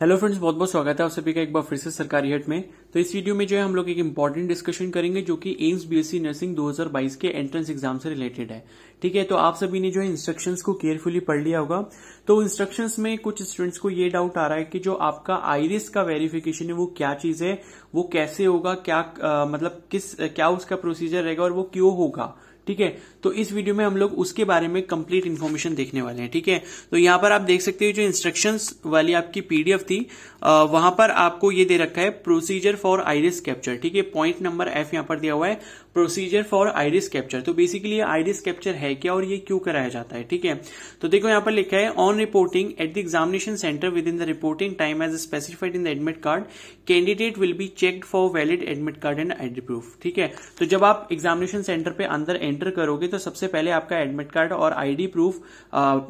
Hello friends, बहुत बहुत स्वागत है आप सभी का एक बार फिर से सरकारी हट में। तो इस वीडियो में जो है हम लोग एक इंपॉर्टेंट डिस्कशन करेंगे जो कि एम्स बीएससी नर्सिंग 2022 के एंट्रेंस एग्जाम से रिलेटेड है। ठीक है, तो आप सभी ने जो है इंस्ट्रक्शंस को केयरफुली पढ़ लिया होगा। तो इंस्ट्रक्शंस में कुछ स्टूडेंट्स को ये डाउट आ रहा है कि जो आपका आईरिस का वेरिफिकेशन है वो क्या चीज है, वो कैसे होगा, क्या क्या उसका प्रोसीजर रहेगा और वो क्यों होगा। ठीक है, तो इस वीडियो में हम लोग उसके बारे में कंप्लीट इन्फॉर्मेशन देखने वाले हैं। ठीक है, तो यहां पर आप देख सकते हो जो इंस्ट्रक्शंस वाली आपकी पीडीएफ थी वहां पर आपको ये दे रखा है प्रोसीजर फॉर आइरिस कैप्चर। ठीक है, पॉइंट नंबर एफ यहां पर दिया हुआ है प्रोसीजर फॉर आइरिस कैप्चर। तो बेसिकली आइरिस कैप्चर है क्या और ये क्यों कराया जाता है। ठीक है, तो देखो यहां पर लिखा है on reporting at the examination centre within the reporting time as specified in the admit card candidate will be checked for valid admit card and ID proof. ठीक है, तो जब आप एग्जामिनेशन सेंटर पे अंदर एंटर करोगे तो सबसे पहले आपका एडमिट कार्ड और आईडी प्रूफ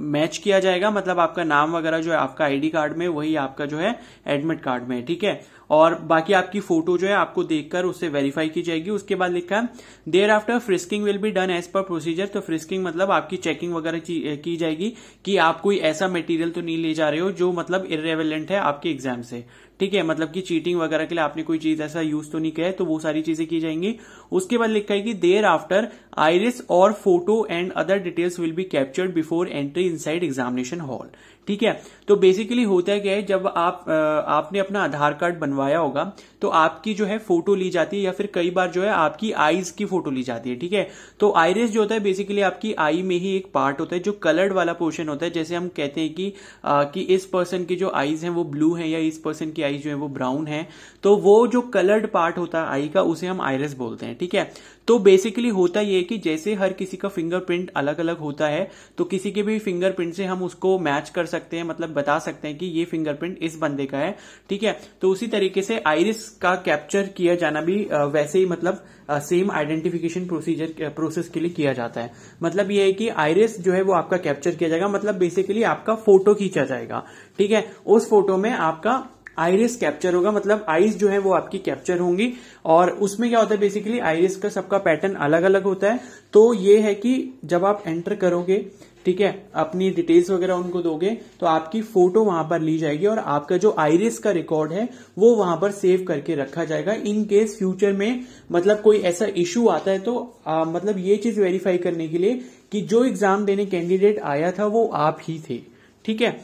मैच किया जाएगा। मतलब आपका नाम वगैरह जो है आपका आईडी कार्ड में वही आपका जो है एडमिट कार्ड में। ठीक है, और बाकी आपकी फोटो जो है आपको देखकर उससे वेरीफाई की जाएगी। उसके बाद लिखा है thereafter frisking will be done as per procedure. तो फ्रिस्किंग मतलब आपकी चेकिंग वगैरह की जाएगी कि आप कोई ऐसा मटेरियल तो नहीं ले जा रहे हो जो मतलब इररेलेवेंट है आपके एग्जाम से। ठीक है, मतलब कि चीटिंग वगैरह के लिए आपने कोई चीज ऐसा यूज तो नहीं किया है, तो वो सारी चीजें की जाएंगी। उसके बाद लिखा है कि देयर आफ्टर आइरिस और photo and other details will be captured before entry inside examination hall. ठीक है, तो बेसिकली होता है क्या है, जब आपने अपना आधार कार्ड बनवाया होगा तो आपकी जो है फोटो ली जाती है या फिर कई बार जो है आपकी आईज की फोटो ली जाती है। ठीक है, तो आइरिस जो होता है बेसिकली आपकी आई में ही एक पार्ट होता है जो कलर्ड वाला पोर्शन होता है। जैसे हम कहते हैं कि इस पर्सन की जो आईज हैं वो ब्लू है या इस पर्सन की आईज जो है वो ब्राउन है, तो वो जो कलर्ड पार्ट होता है आई का उसे हम आइरिस बोलते हैं। ठीक है, तो बेसिकली होता यह है कि जैसे हर किसी का फिंगरप्रिंट अलग अलग होता है तो किसी के भी फिंगरप्रिंट से हम उसको मैच कर सकते हैं, मतलब बता सकते हैं कि ये फिंगरप्रिंट इस बंदे का है। ठीक है, तो उसी तरीके से आइरिस का कैप्चर किया जाना भी वैसे ही मतलब सेम आइडेंटिफिकेशन प्रोसेस के लिए किया जाता है। मतलब ये है कि आइरिस जो है वो आपका कैप्चर किया जाएगा, मतलब बेसिकली आपका फोटो खींचा जाएगा। ठीक है, उस फोटो में आपका आइरिस कैप्चर होगा, मतलब आईज जो है वो आपकी कैप्चर होंगी। और उसमें क्या होता है बेसिकली आइरिस का सबका पैटर्न अलग अलग होता है। तो ये है कि जब आप एंटर करोगे, ठीक है, अपनी डिटेल्स वगैरह उनको दोगे तो आपकी फोटो वहां पर ली जाएगी और आपका जो आइरिस का रिकॉर्ड है वो वहां पर सेव करके रखा जाएगा। इन केस फ्यूचर में मतलब कोई ऐसा इश्यू आता है तो मतलब ये चीज वेरीफाई करने के लिए कि जो एग्जाम देने कैंडिडेट आया था वो आप ही थे। ठीक है,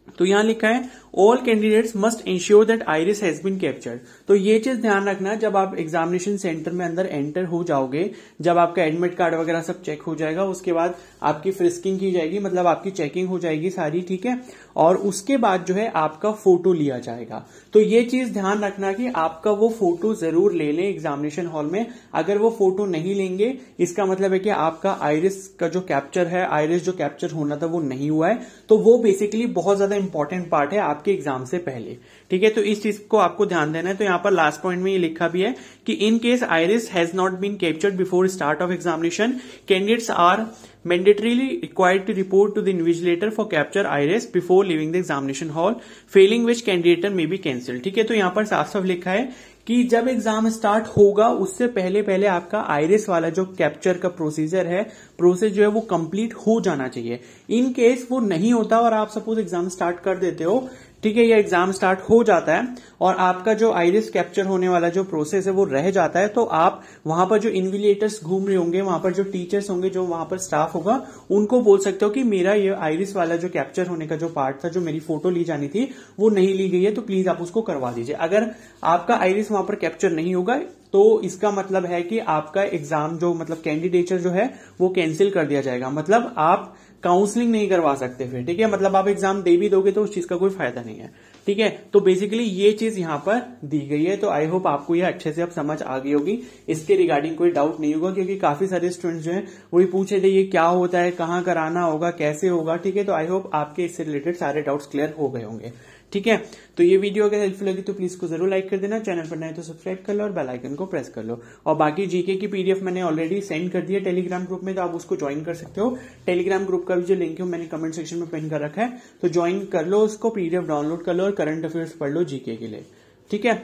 तो यहां लिखा है all candidates must ensure that iris has been captured. तो ये चीज ध्यान रखना जब आप एग्जामिनेशन सेंटर में अंदर एंटर हो जाओगे, जब आपका एडमिट कार्ड वगैरह सब चेक हो जाएगा उसके बाद आपकी फ्रिस्किंग की जाएगी, मतलब आपकी चेकिंग हो जाएगी सारी। ठीक है, और उसके बाद जो है आपका फोटो लिया जाएगा। तो ये चीज ध्यान रखना कि आपका वो फोटो जरूर ले लें एग्जामिनेशन हॉल में। अगर वो फोटो नहीं लेंगे इसका मतलब है कि आपका आइरिस का जो कैप्चर है, आइरिस जो कैप्चर होना था वो नहीं हुआ है। तो वो बेसिकली बहुत ज्यादा इंपॉर्टेंट पार्ट है आपके एग्जाम से पहले। ठीक है, तो इस चीज को आपको ध्यान देना है। तो यहां पर लास्ट पॉइंट में ये लिखा भी है कि in case iris has not been captured before start of examination candidates are mandatorily required to report to the invigilator for capture iris before leaving the examination hall, failing which candidate may be cancelled। ठीक है, तो यहां पर साफ साफ लिखा है कि जब एग्जाम स्टार्ट होगा उससे पहले पहले आपका आइरिस वाला जो कैप्चर का प्रोसीजर है, प्रोसेस जो है वो कंप्लीट हो जाना चाहिए। इन केस वो नहीं होता और आप सपोज एग्जाम स्टार्ट कर देते हो, ठीक है, ये एग्जाम स्टार्ट हो जाता है और आपका जो आइरिस कैप्चर होने वाला जो प्रोसेस है वो रह जाता है, तो आप वहां पर जो इन्विजिलेटर्स घूम रहे होंगे, वहां पर जो टीचर्स होंगे, जो वहां पर स्टाफ होगा, उनको बोल सकते हो कि मेरा ये आइरिस वाला जो कैप्चर होने का जो पार्ट था, जो मेरी फोटो ली जानी थी वो नहीं ली गई है, तो प्लीज आप उसको करवा दीजिए। अगर आपका आइरिस वहां पर कैप्चर नहीं होगा तो इसका मतलब है कि आपका एग्जाम जो मतलब कैंडिडेचर जो है वो कैंसिल कर दिया जाएगा, मतलब आप काउंसलिंग नहीं करवा सकते फिर। ठीक है, मतलब आप एग्जाम दे भी दोगे तो उस चीज का कोई फायदा नहीं है। ठीक है, तो बेसिकली ये चीज यहां पर दी गई है। तो आई होप आपको ये अच्छे से अब समझ आ गई होगी, इसके रिगार्डिंग कोई डाउट नहीं होगा, क्योंकि काफी सारे स्टूडेंट्स जो है वही पूछ रहे थे ये क्या होता है, कहाँ कराना होगा, कैसे होगा। ठीक है, तो आई होप आपके इससे रिलेटेड सारे डाउट्स क्लियर हो गए होंगे। ठीक है, तो ये वीडियो अगर हेल्पफुल लगी तो प्लीज को जरूर लाइक कर देना, चैनल पर नए तो सब्सक्राइब कर लो और बेल आइकन को प्रेस कर लो। और बाकी जीके की पीडीएफ मैंने ऑलरेडी सेंड कर दी है टेलीग्राम ग्रुप में, तो आप उसको ज्वाइन कर सकते हो। टेलीग्राम ग्रुप का भी जो लिंक है मैंने कमेंट सेक्शन में पिन कर रखा है, तो ज्वाइन कर लो उसको, पीडीएफ डाउनलोड कर लो और करंट अफेयर्स पढ़ लो जीके के लिए। ठीक है,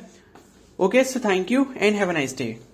okay, so thank you and have a nice day.